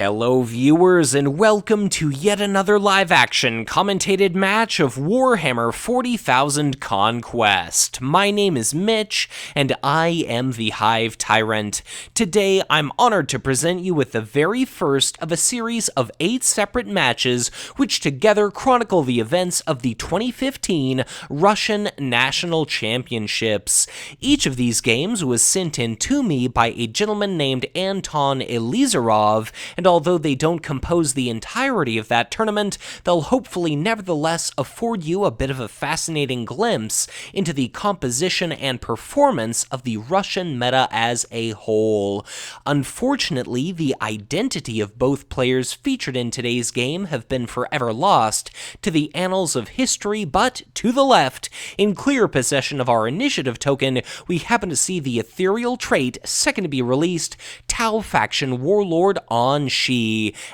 Hello viewers, and welcome to yet another live-action commentated match of Warhammer 40,000 Conquest. My name is Mitch, and I am the Hive Tyrant. Today, I'm honored to present you with the very first of a series of 8 separate matches, which together chronicle the events of the 2015 Russian National Championships. Each of these games was sent in to me by a gentleman named Anton Elizarov, and although they don't compose the entirety of that tournament, they'll hopefully nevertheless afford you a bit of a fascinating glimpse into the composition and performance of the Russian meta as a whole. Unfortunately, the identity of both players featured in today's game have been forever lost to the annals of history, but to the left, in clear possession of our initiative token, we happen to see the ethereal trait, second to be released, Tau Warlord Aun'shi.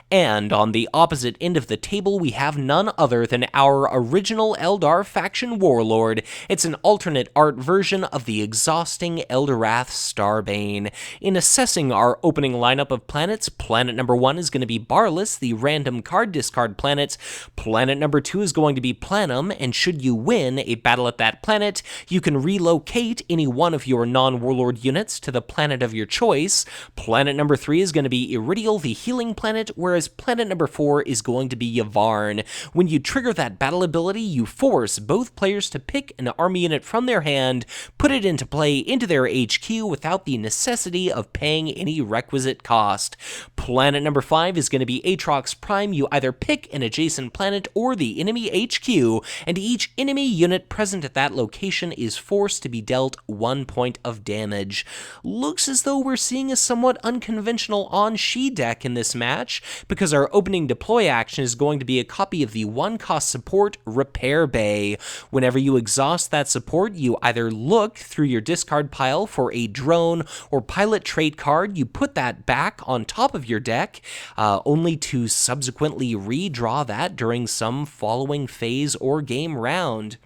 And on the opposite end of the table, we have none other than our original Eldar faction warlord. It's an alternate art version of the exhausting Eldorath Starbane. In assessing our opening lineup of planets, planet number 1 is going to be Barlas, the random card discard planet. Planet number 2 is going to be Planum, and should you win a battle at that planet, you can relocate any one of your non-warlord units to the planet of your choice. Planet number 3 is going to be Iridial, the healing planet, whereas planet number 4 is going to be Yavvarn. When you trigger that battle ability, you force both players to pick an army unit from their hand, put it into play into their HQ without the necessity of paying any requisite cost. Planet number 5 is going to be Aatrox Prime. You either pick an adjacent planet or the enemy HQ, and each enemy unit present at that location is forced to be dealt 1 point of damage. Looks as though we're seeing a somewhat unconventional Aun'shi deck in this match, because our opening deploy action is going to be a copy of the 1-cost support Repair Bay. Whenever you exhaust that support, you either look through your discard pile for a drone or pilot trait card, you put that back on top of your deck, only to subsequently redraw that during some following phase or game round.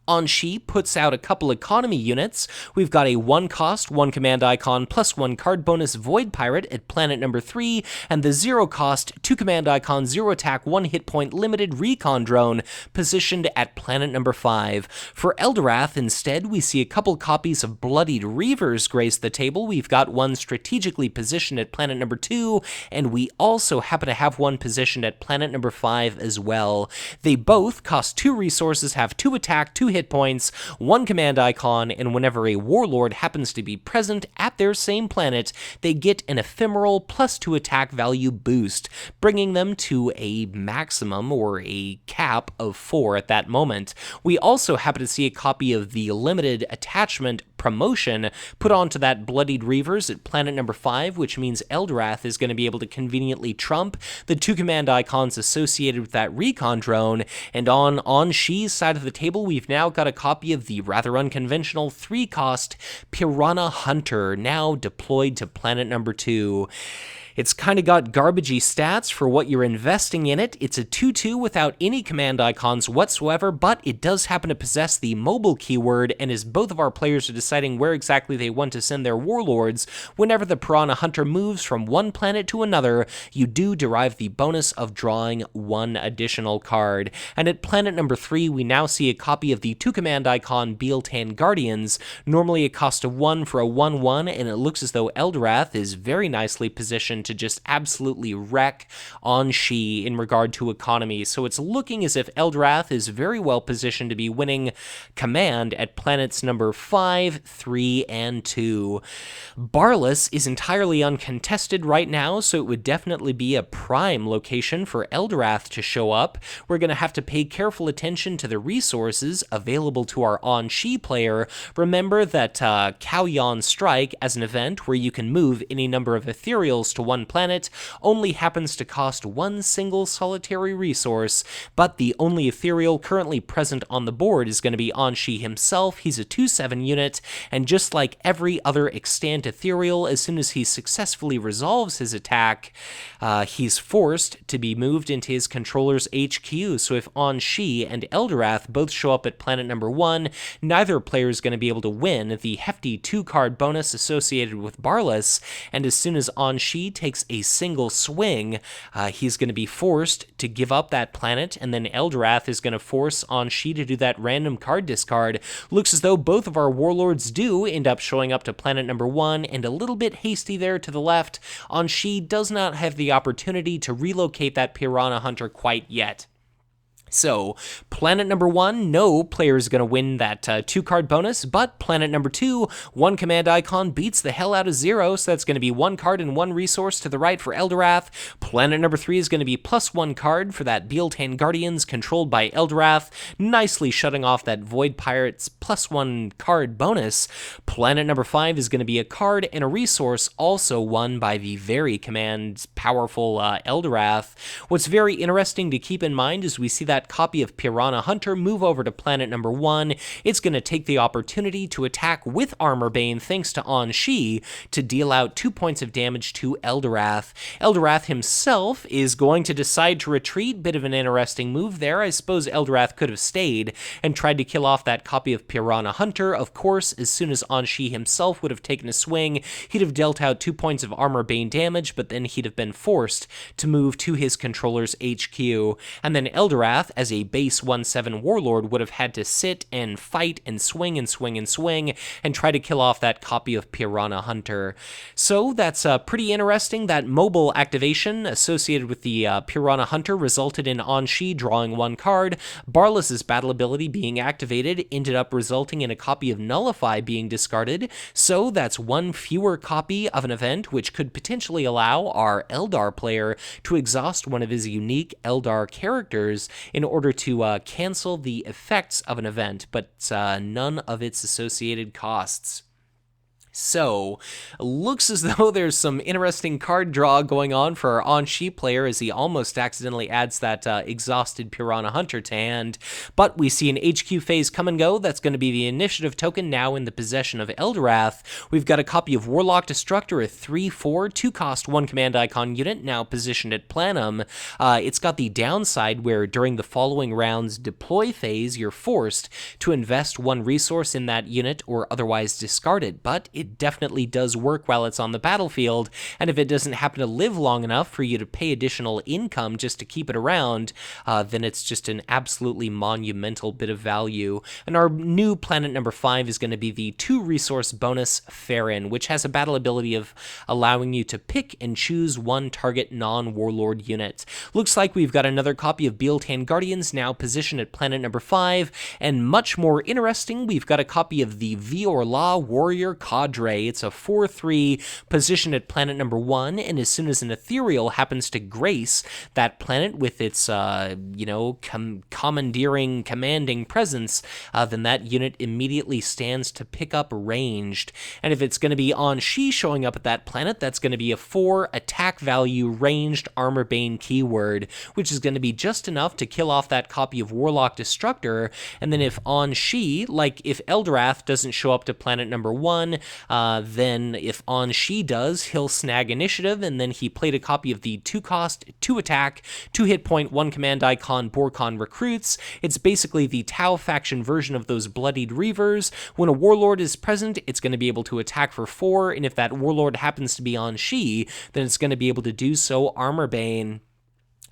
Aun'shi puts out a couple economy units. We've got a 1-cost, 1 command icon, plus 1 card bonus Void Pirate at planet number 3, and the 0-cost, 2 command icon, 0 attack, 1 hit point limited recon drone positioned at planet number 5. For Eldorath, instead, we see a couple copies of Bloodied Reavers grace the table. We've got one strategically positioned at planet number 2, and we also happen to have one positioned at planet number 5 as well. They both cost 2 resources, have 2 attack, 2 hit points, 1 command icon, and whenever a warlord happens to be present at their same planet, they get an ephemeral +2 attack value boost, bringing them to a maximum or a cap of 4 at that moment. We also happen to see a copy of the limited attachment promotion put onto that Bloodied Reavers at planet number 5, which means Eldorath is going to be able to conveniently trump the 2 command icons associated with that recon drone, and on Aun'shi's side of the table, we've now got a copy of the rather unconventional 3-cost Piranha Hunter, now deployed to planet number 2. It's kind of got garbagey stats for what you're investing in it. It's a 2/2 without any command icons whatsoever, but it does happen to possess the mobile keyword, and as both of our players are deciding where exactly they want to send their warlords, whenever the Piranha Hunter moves from one planet to another, you do derive the bonus of drawing 1 additional card. And at planet number 3, we now see a copy of the 2 command icon Bealtan Guardians, normally a cost of 1 for a 1/1, and it looks as though Eldorath is very nicely positioned to just absolutely wreck Aun'shi in regard to economy. So it's looking as if Eldorath is very well positioned to be winning command at planets number 5, 3, and 2. Barlas is entirely uncontested right now, so it would definitely be a prime location for Eldorath to show up. We're going to have to pay careful attention to the resources available to our Aun'shi player. Remember that Kauyon Strike, as an event where you can move any number of ethereals to one planet, only happens to cost 1 single solitary resource, but the only ethereal currently present on the board is going to be Aun'shi himself. He's a 2/7 unit, and just like every other extant ethereal, as soon as he successfully resolves his attack, he's forced to be moved into his controller's HQ. So if Aun'shi and Eldorath both show up at planet number 1, neither player is going to be able to win the hefty 2-card bonus associated with Barlas, and as soon as Aun'shi takes a single swing, he's going to be forced to give up that planet, and then Eldorath is going to force Aun'shi to do that random card discard. Looks as though both of our warlords do end up showing up to planet number 1, and a little bit hasty there to the left. Aun'shi does not have the opportunity to relocate that Piranha Hunter quite yet. So, planet number 1, no player is going to win that 2-card bonus, but planet number 2, 1 command icon beats the hell out of 0, so that's going to be 1 card and 1 resource to the right for Eldorath. Planet number 3 is going to be plus 1 card for that Bealtan Guardians controlled by Eldorath, nicely shutting off that Void Pirate's plus 1 card bonus. Planet number 5 is going to be a card and a resource also won by the very powerful Eldorath. What's very interesting to keep in mind is we see that copy of Piranha Hunter move over to planet number 1. It's going to take the opportunity to attack with Armor Bane thanks to Aun'shi to deal out 2 points of damage to Eldorath. Eldorath himself is going to decide to retreat. Bit of an interesting move there. I suppose Eldorath could have stayed and tried to kill off that copy of Piranha Hunter. Of course, as soon as Aun'shi himself would have taken a swing, he'd have dealt out 2 points of Armor Bane damage, but then he'd have been forced to move to his controller's HQ. And then Eldorath, as a base 1/7 warlord, would have had to sit and fight and swing and swing and swing and try to kill off that copy of Piranha Hunter. So that's pretty interesting. That mobile activation associated with the Piranha Hunter resulted in Aun'shi drawing 1 card. Barlas's battle ability being activated ended up resulting in a copy of Nullify being discarded. So that's 1 fewer copy of an event, which could potentially allow our Eldar player to exhaust one of his unique Eldar characters in order to cancel the effects of an event, but none of its associated costs. So, looks as though there's some interesting card draw going on for our Aun'shi player as he almost accidentally adds that exhausted Piranha Hunter to hand. But we see an HQ phase come and go. That's going to be the initiative token now in the possession of Eldorath. We've got a copy of Warlock Destructor, a 3/4, 2-cost, 1 command icon unit, now positioned at Planum. It's got the downside where during the following round's deploy phase, you're forced to invest 1 resource in that unit or otherwise discard it, but it definitely does work while it's on the battlefield, and if it doesn't happen to live long enough for you to pay additional income just to keep it around, then it's just an absolutely monumental bit of value. And our new planet number 5 is going to be the 2-resource bonus Farron, which has a battle ability of allowing you to pick and choose 1 target non-warlord unit. Looks like we've got another copy of Bealtan Guardians now positioned at planet number 5, and much more interesting, we've got a copy of the Viorla Warrior Cadre. It's a 4/3 position at planet number 1, and as soon as an ethereal happens to grace that planet with its, commanding presence, then that unit immediately stands to pick up ranged. And if it's going to be Aun'shi showing up at that planet, that's going to be a 4 attack value ranged Armor Bane keyword, which is going to be just enough to kill off that copy of Warlock Destructor. And then if Aun'shi, like if Eldorath doesn't show up to planet number 1, then if Aun'shi does, he'll snag initiative, and then he played a copy of the 2-cost, 2-attack, 2-hit point, 1 command icon Borkon Recruits. It's basically the Tau faction version of those Bloodied Reavers. When a warlord is present, it's going to be able to attack for 4, and if that warlord happens to be Aun'shi, then it's going to be able to do so Armor Bane.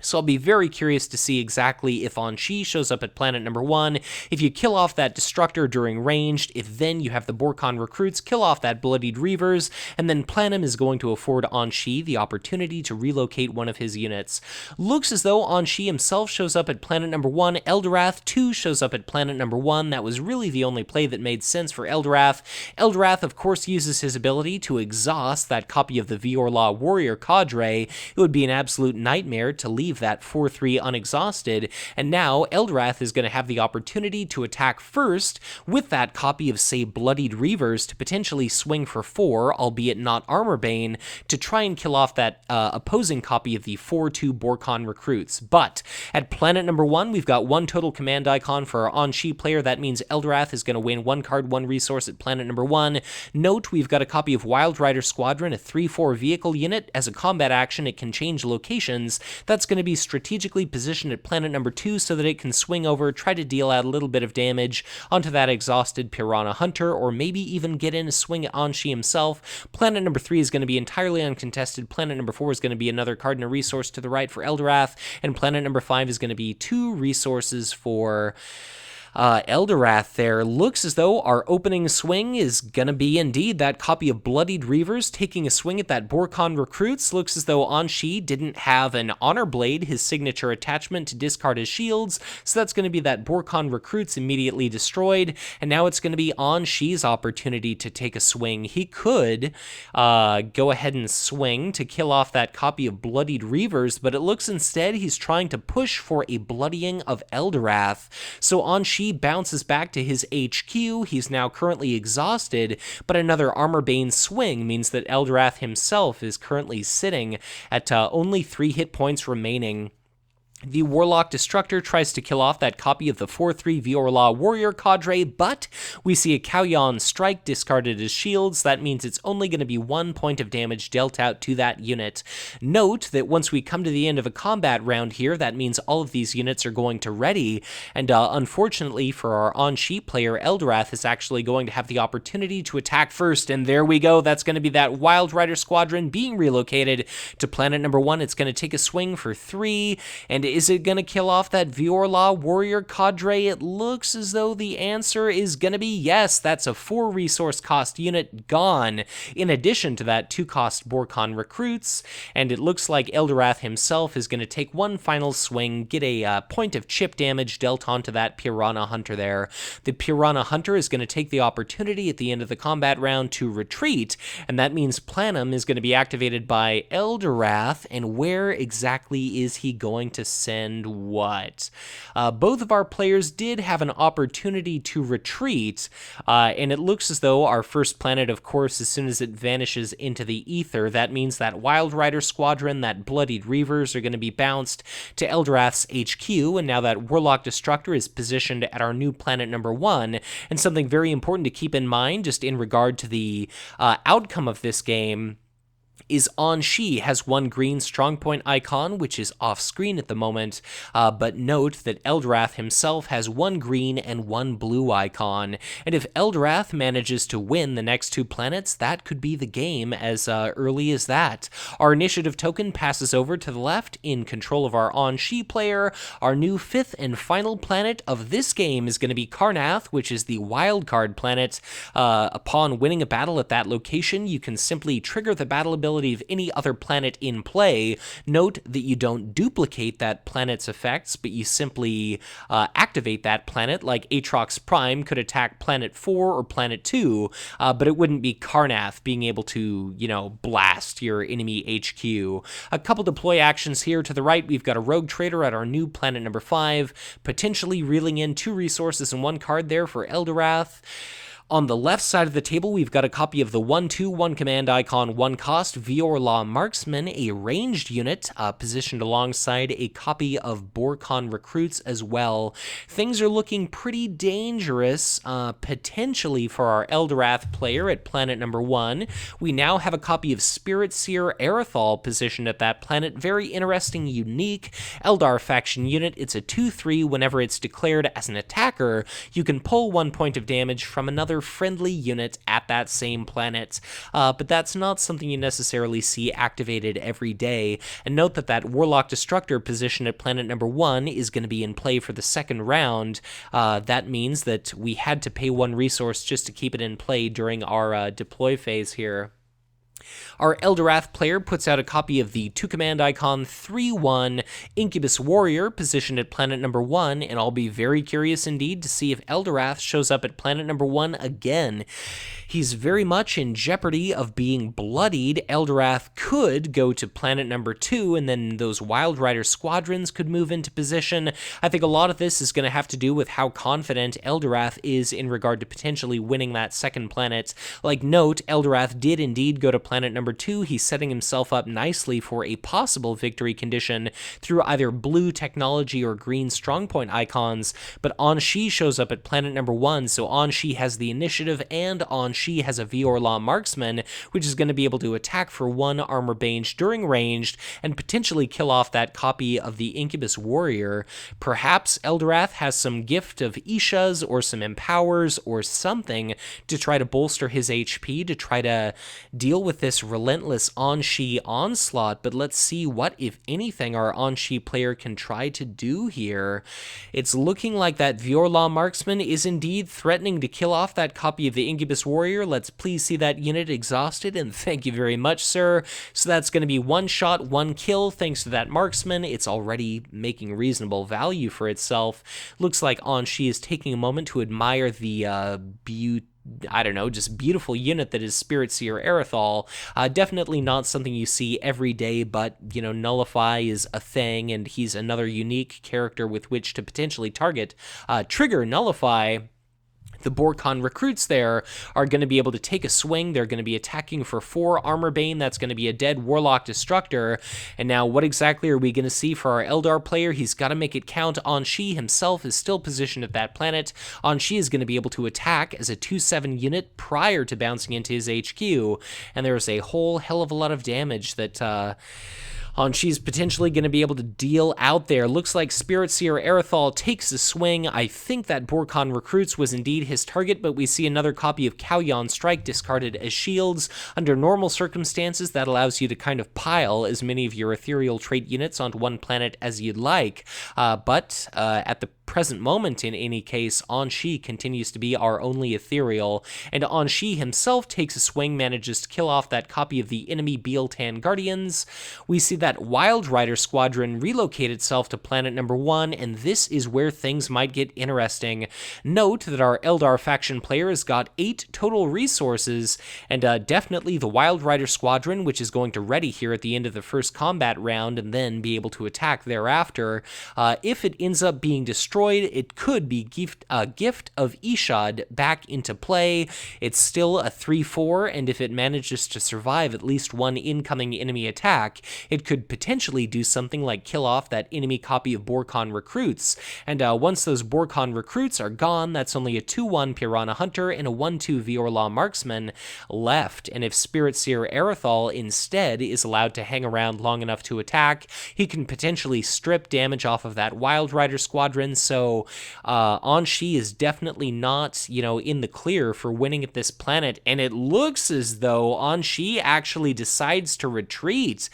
So I'll be very curious to see exactly if Aun'shi shows up at planet number 1, if you kill off that Destructor during ranged, if then you have the Borkon Recruits kill off that Bloodied Reavers, and then Planum is going to afford Aun'shi the opportunity to relocate one of his units. Looks as though Aun'shi himself shows up at planet number 1, Eldorath too shows up at planet number 1. That was really the only play that made sense for Eldorath. Eldorath, of course, uses his ability to exhaust that copy of the Viorla Warrior Cadre. It would be an absolute nightmare to leave that 4/3 unexhausted, and now Eldorath is going to have the opportunity to attack first with that copy of, say, Bloodied Reavers to potentially swing for 4, albeit not Armor Bane, to try and kill off that opposing copy of the 4/2 Borkon Recruits. But at planet number 1, we've got 1 total command icon for our Aun'shi player. That means Eldorath is going to win 1 card, 1 resource at planet number 1. Note, we've got a copy of Wild Rider Squadron, a 3/4 vehicle unit. As a combat action, it can change locations. That's going going to be strategically positioned at planet number 2 so that it can swing over, try to deal out a little bit of damage onto that exhausted Piranha Hunter, or maybe even get in a swing at Aun'shi himself. Planet number 3 is going to be entirely uncontested. Planet number 4 is going to be another card and a resource to the right for Eldorath, and planet number 5 is going to be 2 resources for Eldorath there. Looks as though our opening swing is gonna be indeed that copy of Bloodied Reavers taking a swing at that Borkon Recruits. Looks as though Aun'shi didn't have an Honor Blade, his signature attachment, to discard his shields, so that's gonna be that Borkon Recruits immediately destroyed, and now it's gonna be Aun'shi's opportunity to take a swing. He could go ahead and swing to kill off that copy of Bloodied Reavers, but it looks instead he's trying to push for a bloodying of Eldorath. So Aun'shi bounces back to his HQ. He's now currently exhausted, but another Armorbane swing means that Eldorath himself is currently sitting at only 3 hit points remaining. The Warlock Destructor tries to kill off that copy of the 4/3 Viorla Warrior Cadre, but we see a Kauyon Strike discarded as shields. That means it's only going to be 1 point of damage dealt out to that unit. Note that once we come to the end of a combat round here, that means all of these units are going to ready, and unfortunately for our Aun'shi player, Eldorath is actually going to have the opportunity to attack first, and there we go. That's going to be that Wild Rider Squadron being relocated to planet number 1. It's going to take a swing for 3, and is it going to kill off that Viorla Warrior Cadre? It looks as though the answer is going to be yes. That's a 4 resource cost unit gone, in addition to that 2 cost Borkon Recruits, and it looks like Eldorath himself is going to take one final swing, get a point of chip damage dealt onto that Piranha Hunter there. The Piranha Hunter is going to take the opportunity at the end of the combat round to retreat, and that means Planum is going to be activated by Eldorath, and where exactly is he going to send what? Both of our players did have an opportunity to retreat, and it looks as though our first planet, of course, as soon as it vanishes into the ether, that means that Wild Rider Squadron, that Bloodied Reavers are going to be bounced to Eldorath's HQ, and now that Warlock Destructor is positioned at our new planet number 1, and something very important to keep in mind just in regard to the outcome of this game is Aun'shi has 1 green strongpoint icon, which is off screen at the moment, but note that Eldorath himself has 1 green and 1 blue icon, and if Eldorath manages to win the next 2 planets, that could be the game as early as that. Our initiative token passes over to the left in control of our Aun'shi player. Our new 5th and final planet of this game is going to be Karnath, which is the wildcard planet. Upon winning a battle at that location, you can simply trigger the battle ability of any other planet in play. Note that you don't duplicate that planet's effects, but you simply activate that planet, like Aatrox Prime could attack Planet 4 or Planet 2, but it wouldn't be Karnath being able to, blast your enemy HQ. A couple deploy actions here to the right. We've got a Rogue Trader at our new planet number 5, potentially reeling in 2 resources and 1 card there for Eldorath. On the left side of the table, we've got a copy of the 1/2, 1 command icon, 1 cost Viorla Marksman, a ranged unit, positioned alongside a copy of Borkon Recruits as well. Things are looking pretty dangerous, potentially for our Eldorath player at planet number 1. We now have a copy of Spirit Seer Arathal positioned at that planet. Very interesting, unique Eldar faction unit. It's a 2/3. Whenever it's declared as an attacker, you can pull 1 point of damage from another friendly unit at that same planet, but that's not something you necessarily see activated every day. And note that that Warlock Destructor position at planet number 1 is going to be in play for the second round. That means that we had to pay 1 resource just to keep it in play during our deploy phase here. Our Eldorath player puts out a copy of the 2 command icon 3/1 Incubus Warrior positioned at planet number 1, and I'll be very curious indeed to see if Eldorath shows up at planet number 1 again. He's very much in jeopardy of being bloodied. Eldorath could go to planet number 2, and then those Wild Rider squadrons could move into position. I think a lot of this is going to have to do with how confident Eldorath is in regard to potentially winning that second planet. Like, note, Eldorath did indeed go to planet number 2. He's setting himself up nicely for a possible victory condition through either blue technology or green strongpoint icons, but Aun'shi shows up at planet number 1, so Aun'shi has the initiative and Aun'shi Aun'shi has a Viorla Marksman, which is going to be able to attack for 1 armor range during ranged and potentially kill off that copy of the Incubus Warrior. Perhaps Eldorath has some gift of Ishas or some Empowers or something to try to bolster his HP, to try to deal with this relentless Aun'shi onslaught, but let's see what, if anything, our Aun'shi player can try to do here. It's looking like that Viorla Marksman is indeed threatening to kill off that copy of the Incubus Warrior. Let's please see that unit exhausted, and thank you very much, sir. So that's going to be 1 shot, 1 kill, thanks to that Marksman. It's already making reasonable value for itself. Looks like Aun'shi is taking a moment to admire the just beautiful unit that is Spirit Seer Aerithal. Definitely not something you see every day, but, Nullify is a thing, and he's another unique character with which to potentially trigger Nullify. The Borkon recruits there are going to be able to take a swing. They're going to be attacking for 4 armor bane. That's going to be a dead Warlock Destructor. And now what exactly are we going to see for our Eldar player? He's got to make it count. Aun'shi himself is still positioned at that planet. Aun'shi is going to be able to attack as a 2/7 unit prior to bouncing into his HQ. And there's a whole hell of a lot of damage that Aun'shi's potentially going to be able to deal out there. Looks like Spirit Seer Aerithal takes a swing. I think that Borkon Recruits was indeed his target, but we see another copy of Kauyon Strike discarded as shields. Under normal circumstances, that allows you to kind of pile as many of your ethereal trait units onto one planet as you'd like. But at the present moment, in any case, Aun'shi continues to be our only ethereal, and Aun'shi himself takes a swing, manages to kill off that copy of the enemy Bealtan Guardians. We see that Wild Rider Squadron relocate itself to planet number 1, and this is where things might get interesting. Note that our Eldar faction player has got 8 total resources, and definitely the Wild Rider Squadron, which is going to ready here at the end of the first combat round and then be able to attack thereafter. If it ends up being destroyed, it could be gift of Ishad back into play. It's still a 3/4, and if it manages to survive at least one incoming enemy attack, it could potentially do something like kill off that enemy copy of Borkon Recruits. And once those Borkon Recruits are gone, that's only a 2/1 Piranha Hunter and a 1/2 Viorla Marksman left. And if Spirit Seer Aerithal instead is allowed to hang around long enough to attack, he can potentially strip damage off of that Wild Rider Squadron. So Aun'shi is definitely not, in the clear for winning at this planet, and it looks as though Aun'shi actually decides to retreat.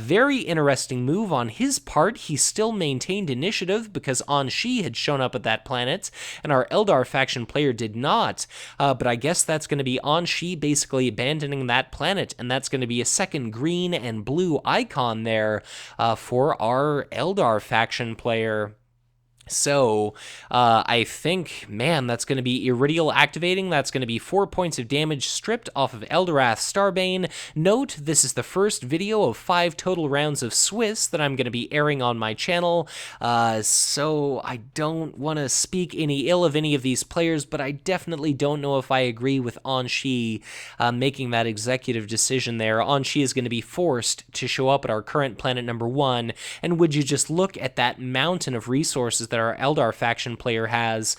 Very interesting move on his part. He still maintained initiative because Aun'shi had shown up at that planet, and our Eldar faction player did not. But I guess that's going to be Aun'shi basically abandoning that planet, and that's going to be a second green and blue icon there for our Eldar faction player. So, I think, man, that's going to be Iridial activating. That's going to be 4 points of damage stripped off of Eldorath Starbane. Note, this is the first video of 5 total rounds of Swiss that I'm going to be airing on my channel. So I don't want to speak any ill of any of these players, but I definitely don't know if I agree with Aun'shi making that executive decision there. Aun'shi is going to be forced to show up at our current planet number 1, and would you just look at that mountain of resources that our Eldar faction player has.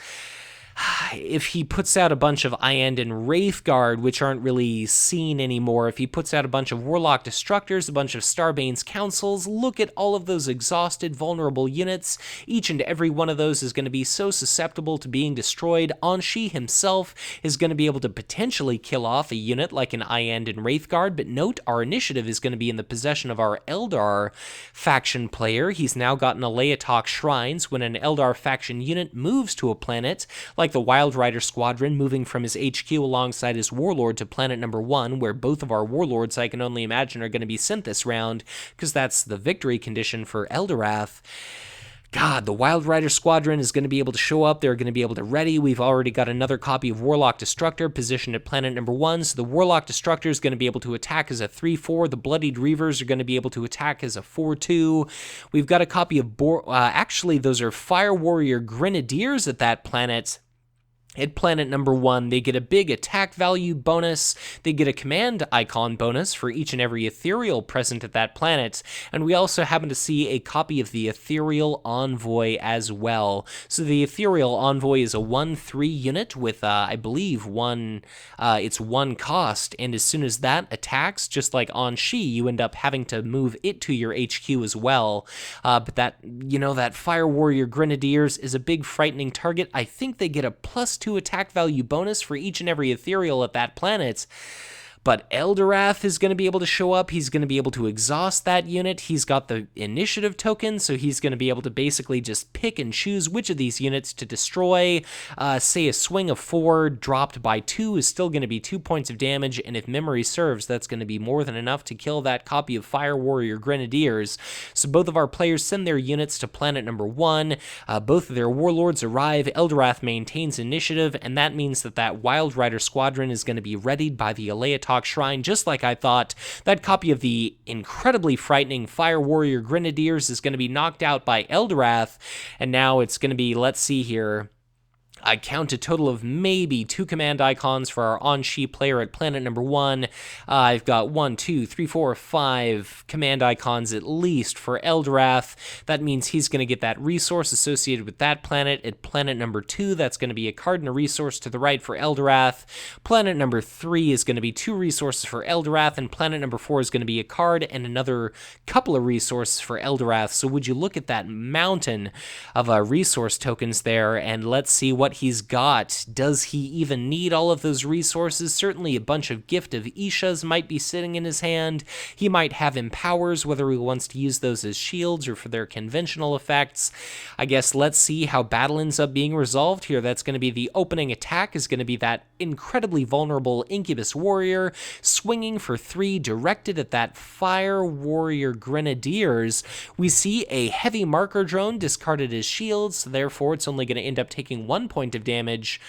If he puts out a bunch of Iand and Wraithguard, which aren't really seen anymore, if he puts out a bunch of Warlock Destructors, a bunch of Starbane's Councils, look at all of those exhausted, vulnerable units. Each and every one of those is going to be so susceptible to being destroyed. Aun'shi himself is going to be able to potentially kill off a unit like an Iand and Wraithguard, but note, our initiative is going to be in the possession of our Eldar faction player. He's now gotten Aleatok Shrines when an Eldar faction unit moves to a planet, like the Wild Rider Squadron moving from his HQ alongside his Warlord to planet number 1, where both of our Warlords, I can only imagine, are going to be sent this round, because that's the victory condition for Eldorath. God, the Wild Rider Squadron is going to be able to show up. They're going to be able to ready. We've already got another copy of Warlock Destructor positioned at planet number 1, so the Warlock Destructor is going to be able to attack as a 3/4. The Bloodied Reavers are going to be able to attack as a 4/2. We've got a copy of actually, those are Fire Warrior Grenadiers at that planet. At planet number 1, they get a big attack value bonus, they get a command icon bonus for each and every ethereal present at that planet, and we also happen to see a copy of the Ethereal Envoy as well. So the Ethereal Envoy is a 1/3 unit with, I believe, it's 1 cost, and as soon as that attacks, just like Aun'shi, you end up having to move it to your HQ as well. But that Fire Warrior Grenadiers is a big frightening target. I think they get a +2 attack value bonus for each and every ethereal at that planet. But Eldorath is going to be able to show up. He's going to be able to exhaust that unit. He's got the initiative token, so he's going to be able to basically just pick and choose which of these units to destroy. Say a swing of 4 dropped by 2 is still going to be 2 points of damage, and if memory serves, that's going to be more than enough to kill that copy of Fire Warrior Grenadiers. So both of our players send their units to planet number 1. Both of their warlords arrive. Eldorath maintains initiative, and that means that Wild Rider squadron is going to be readied by the Aleatok Shrine, just like I thought. That copy of the incredibly frightening Fire Warrior Grenadiers is going to be knocked out by Eldorath, and now it's going to be, let's see here, I count a total of maybe 2 command icons for our Aun'shi player at planet number 1. I've got 1, 2, 3, 4, 5 command icons at least for Eldorath. That means he's going to get that resource associated with that planet. At planet number 2, that's going to be a card and a resource to the right for Eldorath. Planet number 3 is going to be 2 resources for Eldorath, and planet number 4 is going to be a card and another couple of resources for Eldorath. So would you look at that mountain of resource tokens there, and let's see what he's got. Does he even need all of those resources? Certainly a bunch of Gift of Ishas might be sitting in his hand. He might have Empowers, whether he wants to use those as shields or for their conventional effects. I guess let's see how battle ends up being resolved here. That's going to be the opening attack, is going to be that incredibly vulnerable Incubus Warrior, swinging for 3, directed at that Fire Warrior Grenadiers. We see a heavy marker drone discarded as shields, so therefore it's only going to end up taking 1 point of damage.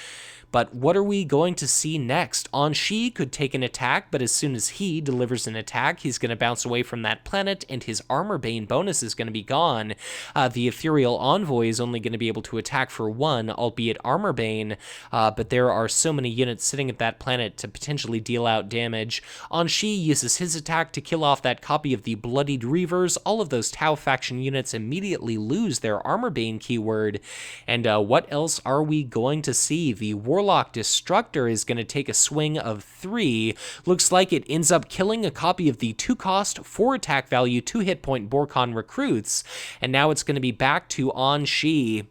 But what are we going to see next? Aun'shi could take an attack, but as soon as he delivers an attack, he's going to bounce away from that planet, and his Armor Bane bonus is going to be gone. The Ethereal Envoy is only going to be able to attack for 1, albeit Armor Bane, but there are so many units sitting at that planet to potentially deal out damage. Aun'shi uses his attack to kill off that copy of the Bloodied Reavers. All of those Tau faction units immediately lose their Armor Bane keyword. And what else are we going to see? The Warlock Destructor is going to take a swing of 3. Looks like it ends up killing a copy of the 2-cost, 4 attack value, 2 hit point Borkon recruits, and now it's going to be back to Aun'shi.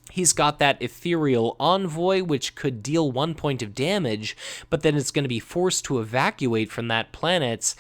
He's got that Ethereal Envoy, which could deal 1 point of damage, but then it's going to be forced to evacuate from that planet.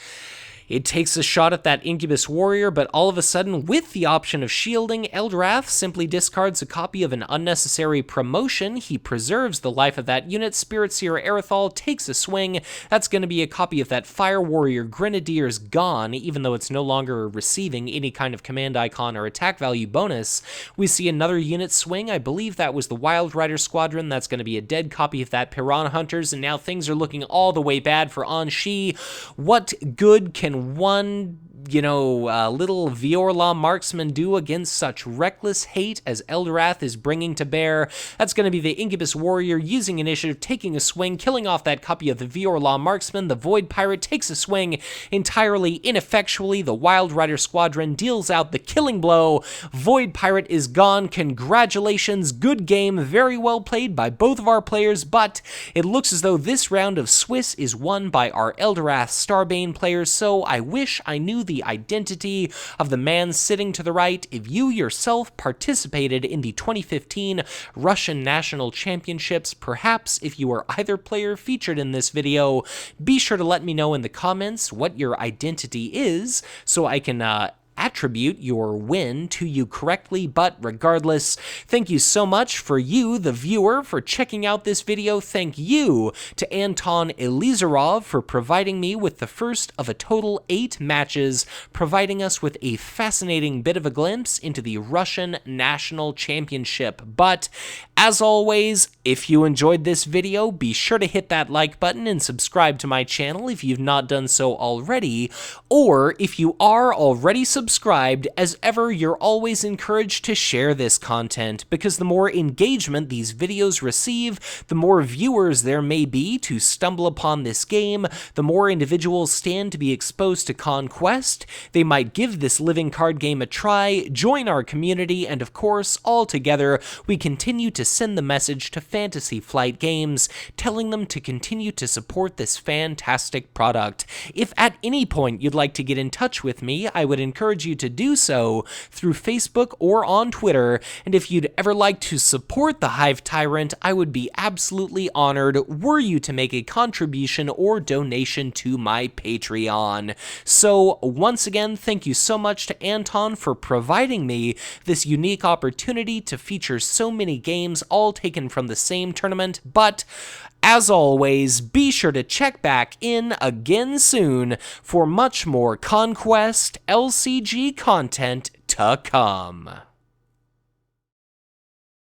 It takes a shot at that Incubus Warrior, but all of a sudden, with the option of shielding, Eldorath simply discards a copy of an unnecessary promotion. He preserves the life of that unit. Spirit Seer Aerithal takes a swing. That's going to be a copy of that Fire Warrior Grenadiers gone, even though it's no longer receiving any kind of command icon or attack value bonus. We see another unit swing. I believe that was the Wild Rider Squadron. That's going to be a dead copy of that Piranha Hunters, and now things are looking all the way bad for Aun'shi. What good can one little Viorla marksman do against such reckless hate as Eldorath is bringing to bear? That's going to be the Incubus Warrior using initiative, taking a swing, killing off that copy of the Viorla marksman. The Void Pirate takes a swing entirely ineffectually. The Wild Rider Squadron deals out the killing blow. Void Pirate is gone. Congratulations. Good game. Very well played by both of our players, but it looks as though this round of Swiss is won by our Eldorath Starbane players, so I wish I knew the identity of the man sitting to the right. If you yourself participated in the 2015 Russian National Championships, perhaps if you were either player featured in this video, be sure to let me know in the comments what your identity is so I can attribute your win to you correctly. But regardless, thank you so much for you, the viewer, for checking out this video. Thank you to Anton Elizarov for providing me with the first of a total 8 matches, providing us with a fascinating bit of a glimpse into the Russian National Championship. But as always, if you enjoyed this video, be sure to hit that like button and subscribe to my channel if you've not done so already, or if you are already subscribed, subscribed. As ever, you're always encouraged to share this content, because the more engagement these videos receive, the more viewers there may be to stumble upon this game, the more individuals stand to be exposed to Conquest, they might give this living card game a try, join our community, and of course, all together, we continue to send the message to Fantasy Flight Games, telling them to continue to support this fantastic product. If at any point you'd like to get in touch with me, I would encourage you to do so through Facebook or on Twitter, and if you'd ever like to support the Hive Tyrant, I would be absolutely honored were you to make a contribution or donation to my Patreon. So once again, thank you so much to Anton for providing me this unique opportunity to feature so many games all taken from the same tournament, but as always, be sure to check back in again soon for much more Conquest LCG content to come.